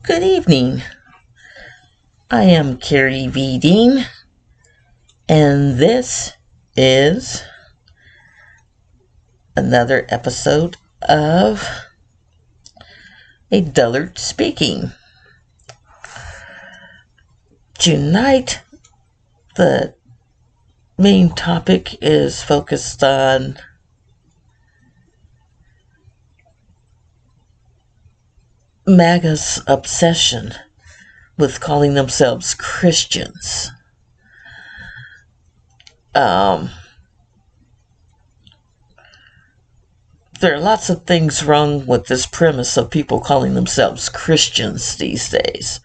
Good evening. I am Carrie V. Dean, and this is another episode of A Dullard Speaking. Tonight, the main topic is focused on MAGA's obsession with calling themselves Christians. There are lots of things wrong with this premise of people calling themselves Christians these days.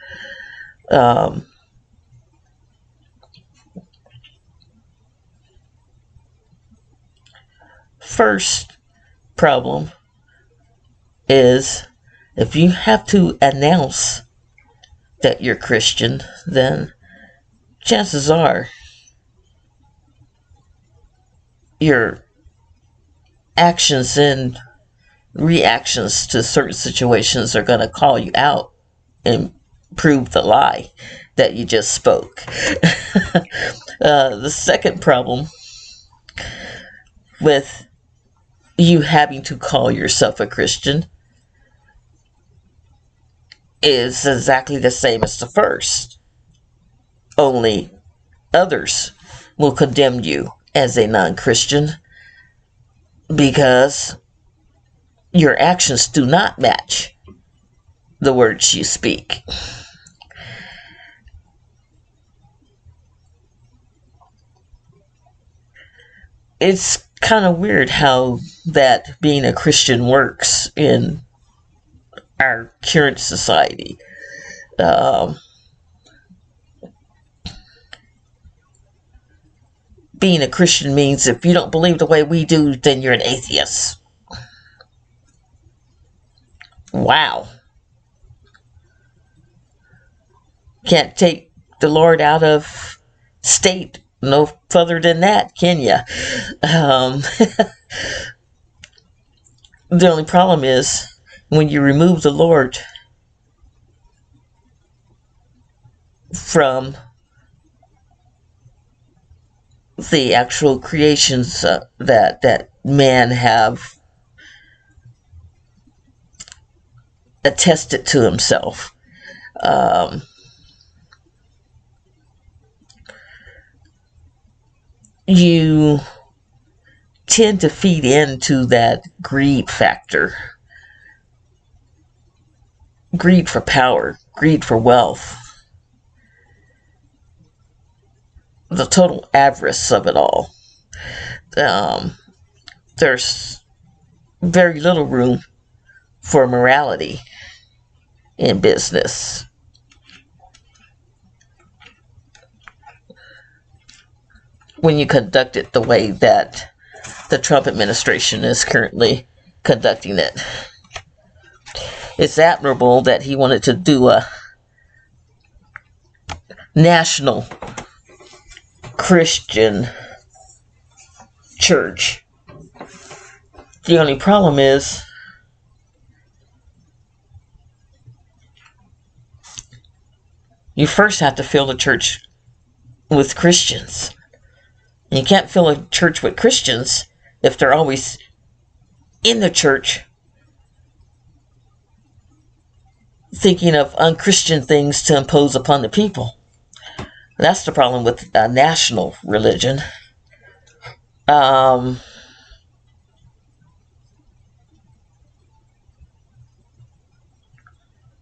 First problem is if you have to announce that you're Christian, then chances are your actions and reactions to certain situations are going to call you out and prove the lie that you just spoke. The second problem with you having to call yourself a Christian is exactly the same as the first, only others will condemn you as a non-Christian because your actions do not match the words you speak. It's kind of weird how that being a Christian works in our current society. Being a Christian means if you don't believe the way we do, then you're an atheist. Wow. Can't take the Lord out of state no further than that, can you? The only problem is when you remove the Lord from the actual creations that man have attested to himself. You tend to feed into that greed factor. Greed for power, greed for wealth. The total avarice of it all. There's very little room for morality in business. When you conduct it the way that the Trump administration is currently conducting it. It's admirable that he wanted to do a national Christian church. The only problem is you first have to fill the church with Christians. And you can't fill a church with Christians if they're always in the church thinking of unchristian things to impose upon the people. That's the problem with a national religion.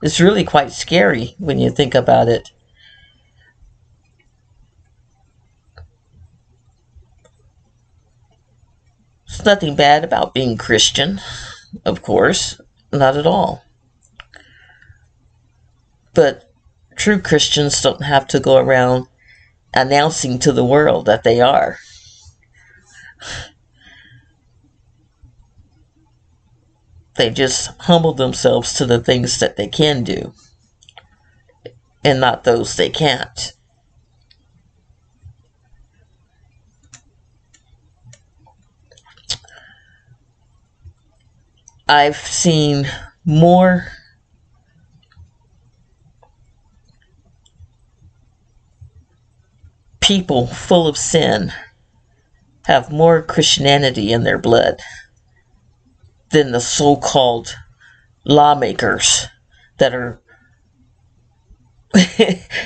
It's really quite scary when you think about it. There's nothing bad about being Christian, of course, not at all. But true Christians don't have to go around announcing to the world that they are. They just humble themselves to the things that they can do and not those they can't. I've seen more people full of sin have more Christianity in their blood than the so-called lawmakers that are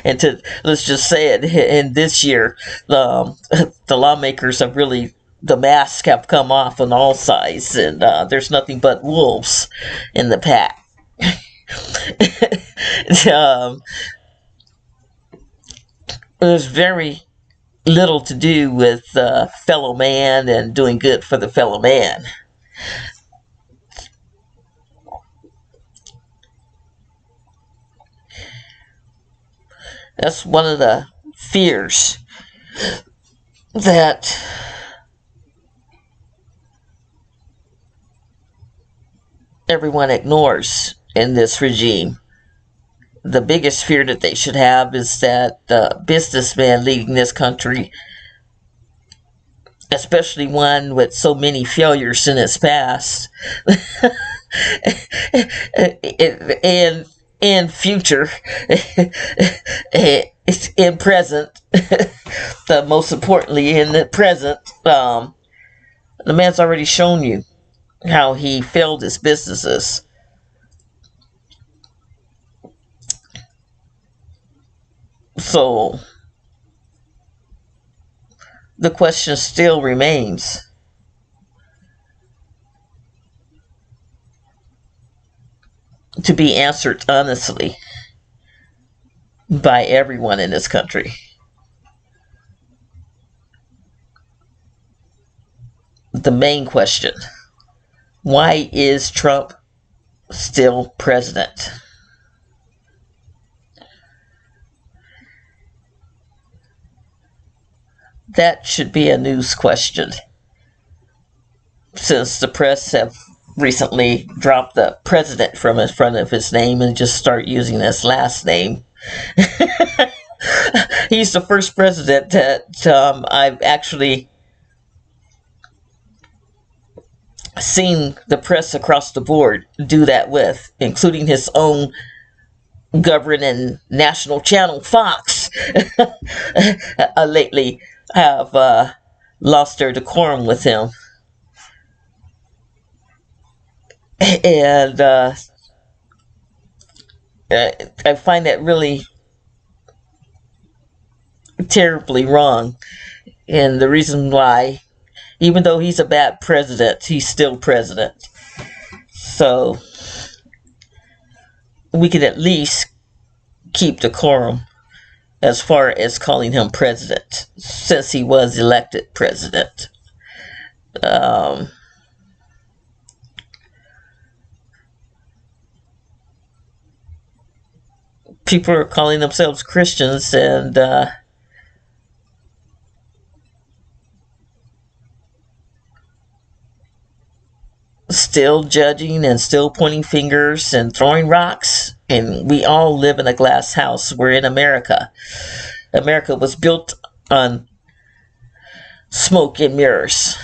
and to let's just say it, in this year the lawmakers have really, the masks have come off on all sides, and there's nothing but wolves in the pack. um, there's very little to do with fellow man and doing good for the fellow man. That's one of the fears that everyone ignores in this regime. The biggest fear that they should have is that the businessman leading this country, especially one with so many failures in its past, and in future, in present, the most importantly in the present, the man's already shown you how he failed his businesses. So the question still remains, to be answered honestly by everyone in this country. The main question: why is Trump still president? That should be a news question, since the press have recently dropped the president from in front of his name and just start using his last name. He's the first president that I've actually seen the press across the board do that with, including his own governing national channel, Fox, lately have lost their decorum with him. And I find that really terribly wrong. And the reason why, even though he's a bad president, he's still president. So we could at least keep decorum as far as calling him president, since he was elected president. People are calling themselves Christians and still judging and still pointing fingers and throwing rocks. And we all live in a glass house. We're in America. America was built on smoke and mirrors.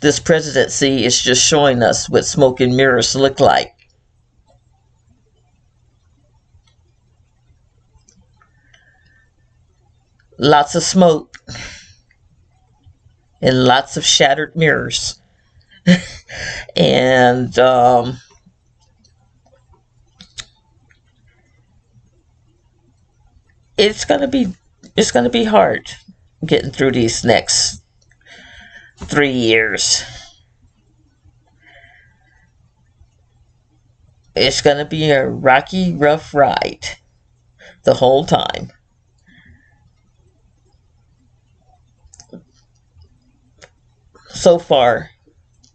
This presidency is just showing us what smoke and mirrors look like. Lots of smoke and lots of shattered mirrors. And it's gonna be hard getting through these next 3 years. It's gonna be a rocky, rough ride the whole time. So far,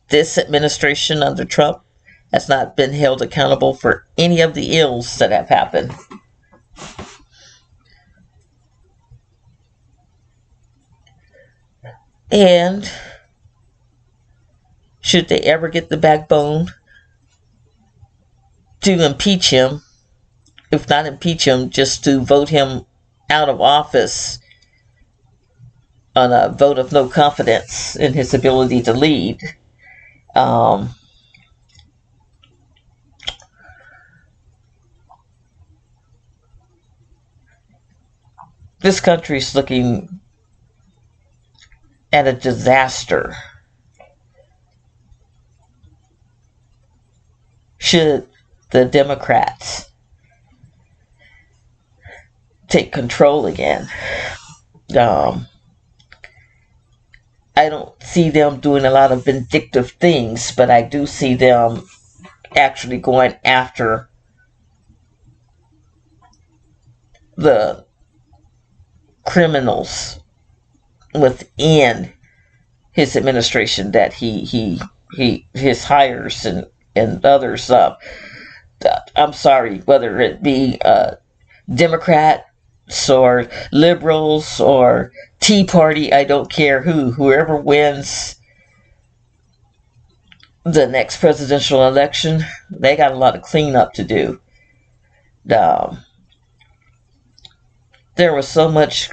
this administration under Trump has not been held accountable for any of the ills that have happened. And should they ever get the backbone to impeach him, if not impeach him, just to vote him out of office on a vote of no confidence in his ability to lead, This country's looking at a disaster. Should the Democrats take control again? I don't see them doing a lot of vindictive things, but I do see them actually going after the criminals within his administration that his hires and others. I'm sorry, whether it be Democrats or liberals or Tea Party, I don't care whoever wins the next presidential election, they got a lot of cleanup to do. There was so much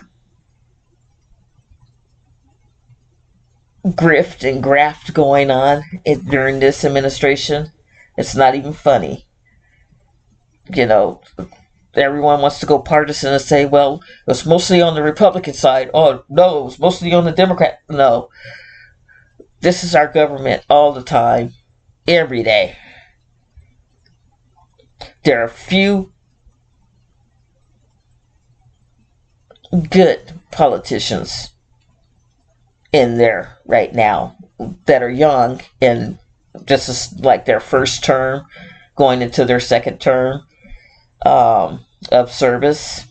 grift and graft going on during this administration. It's not even funny. You know, everyone wants to go partisan and say, well, it was mostly on the Republican side. Oh, no, it was mostly on the Democrat. No. This is our government all the time, every day. There are a few good politicians in there right now that are young and just as like their first term, going into their second term of service.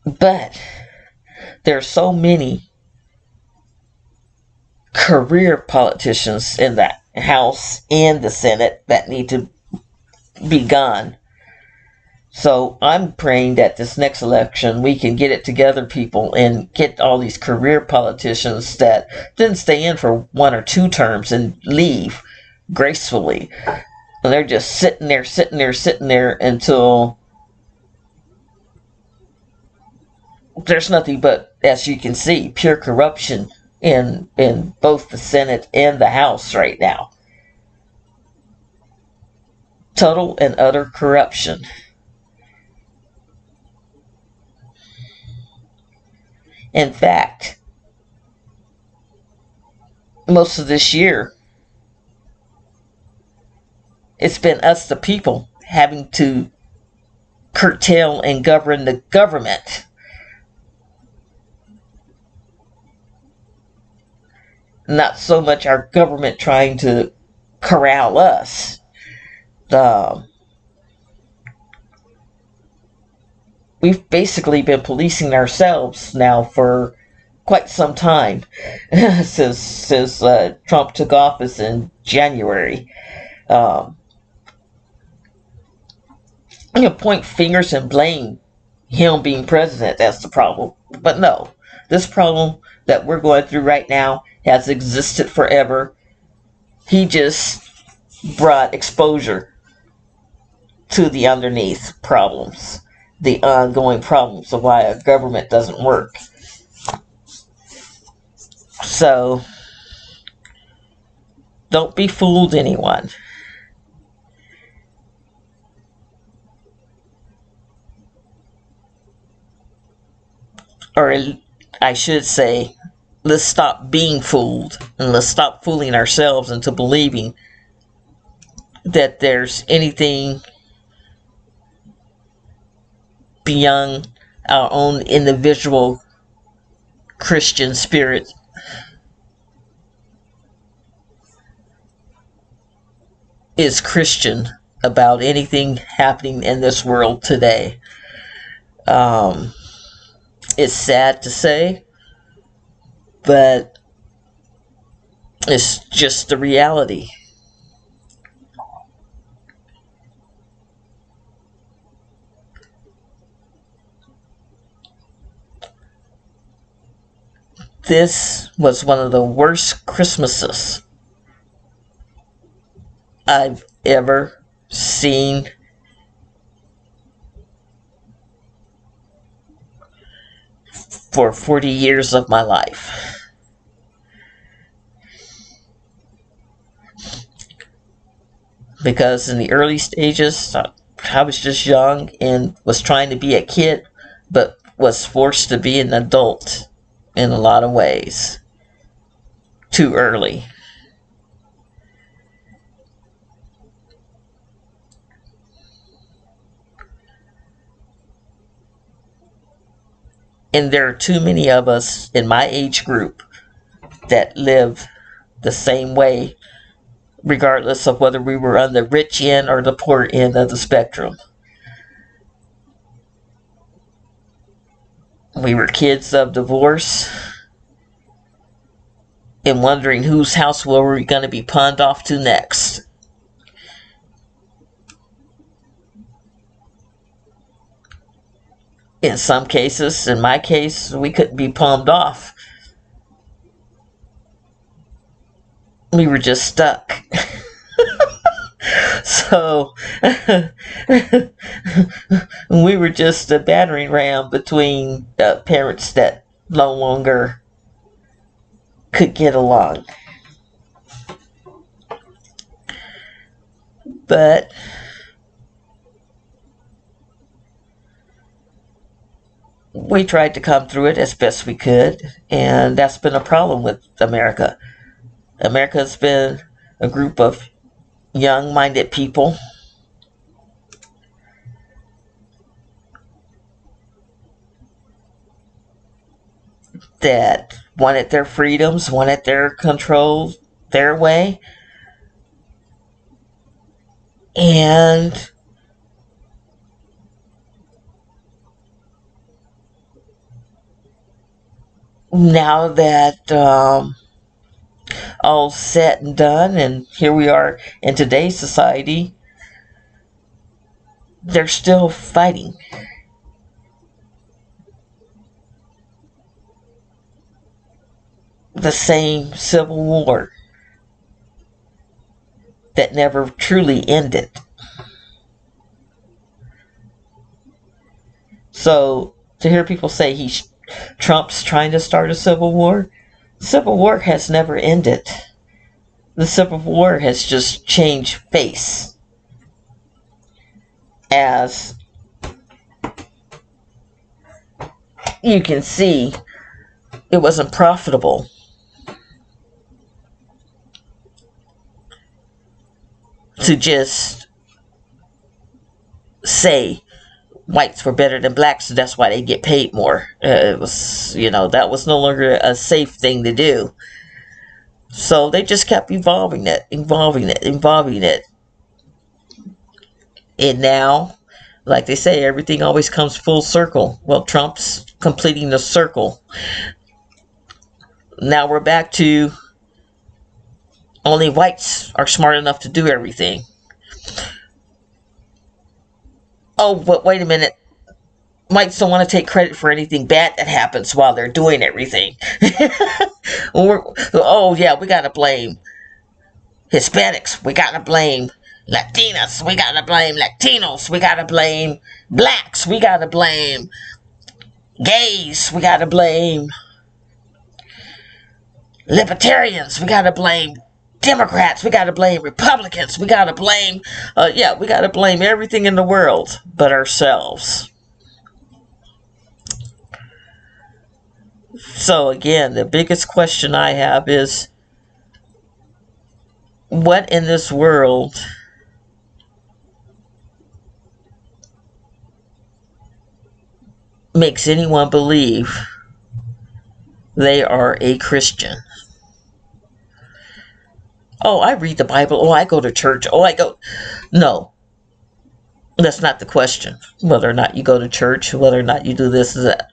But there are so many career politicians in the House and the Senate that need to be gone. So I'm praying that this next election we can get it together, people, and get all these career politicians that didn't stay in for 1 or 2 terms and leave gracefully. And they're just sitting there until there's nothing but, as you can see, pure corruption in both the Senate and the House right now. Total and utter corruption. In fact, most of this year, it's been us, the people, having to curtail and govern the government. Not so much our government trying to corral us. We've basically been policing ourselves now for quite some time since Trump took office in January. Point fingers and blame him being president. That's the problem. But no, this problem that we're going through right now has existed forever. He just brought exposure to the underneath problems, the ongoing problems of why a government doesn't work. So, don't be fooled, anyone. Or I should say, let's stop being fooled and let's stop fooling ourselves into believing that there's anything beyond our own individual Christian spirit is Christian about anything happening in this world today. It's sad to say, but it's just the reality. This was one of the worst Christmases I've ever seen for 40 years of my life. because in the early stages, I was just young and was trying to be a kid, but was forced to be an adult in a lot of ways too early. And there are too many of us in my age group that live the same way, regardless of whether we were on the rich end or the poor end of the spectrum. We were kids of divorce and wondering whose house were we going to be pawned off to next. In some cases, in my case, we couldn't be palmed off. We were just stuck. So we were just a battering ram between parents that no longer could get along. But we tried to come through it as best we could, and that's been a problem with America. America's been a group of young-minded people that wanted their freedoms, wanted their control their way, and now that all said and done, and here we are in today's society, they're still fighting. The same civil war that never truly ended. So to hear people say Trump's trying to start a civil war, civil war has never ended. The civil war has just changed face. As you can see, it wasn't profitable to just say whites were better than blacks, so that's why they get paid more. It was, that was no longer a safe thing to do. So they just kept evolving it. And now, like they say, everything always comes full circle. Well, Trump's completing the circle. Now we're back to only whites are smart enough to do everything. Oh, but wait a minute. Whites don't want to take credit for anything bad that happens while they're doing everything. Oh, yeah, we got to blame Hispanics. We got to blame Latinas. We got to blame Latinos. We got to blame blacks. We got to blame gays. We got to blame libertarians. We got to blame Democrats. We got to blame Republicans. We got to blame, we got to blame everything in the world but ourselves. So again, the biggest question I have is, what in this world makes anyone believe they are a Christian? Oh, I read the Bible. Oh, I go to church. Oh, I go. No, that's not the question. Whether or not you go to church, whether or not you do this or that.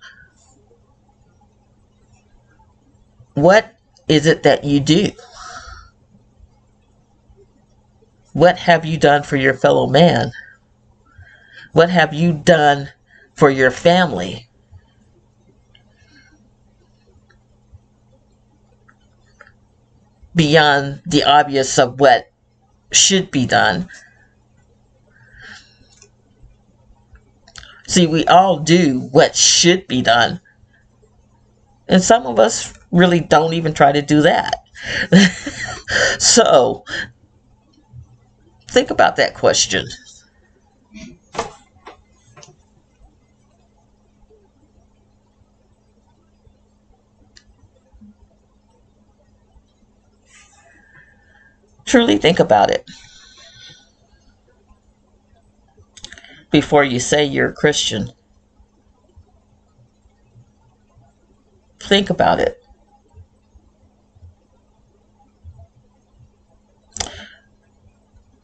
What is it that you do? What have you done for your fellow man? What have you done for your family? Beyond the obvious of what should be done. See, we all do what should be done. And some of us really don't even try to do that. So, Think about that question. Truly think about it before you say you're a Christian. Think about it.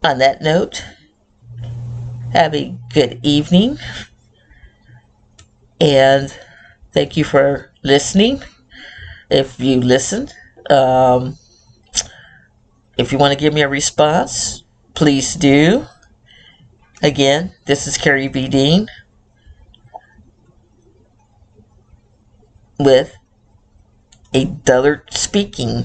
On that note, have a good evening, and thank you for listening. If you listened, if you want to give me a response, please do. Again, this is Carrie B. Dean with a Dullard speaking.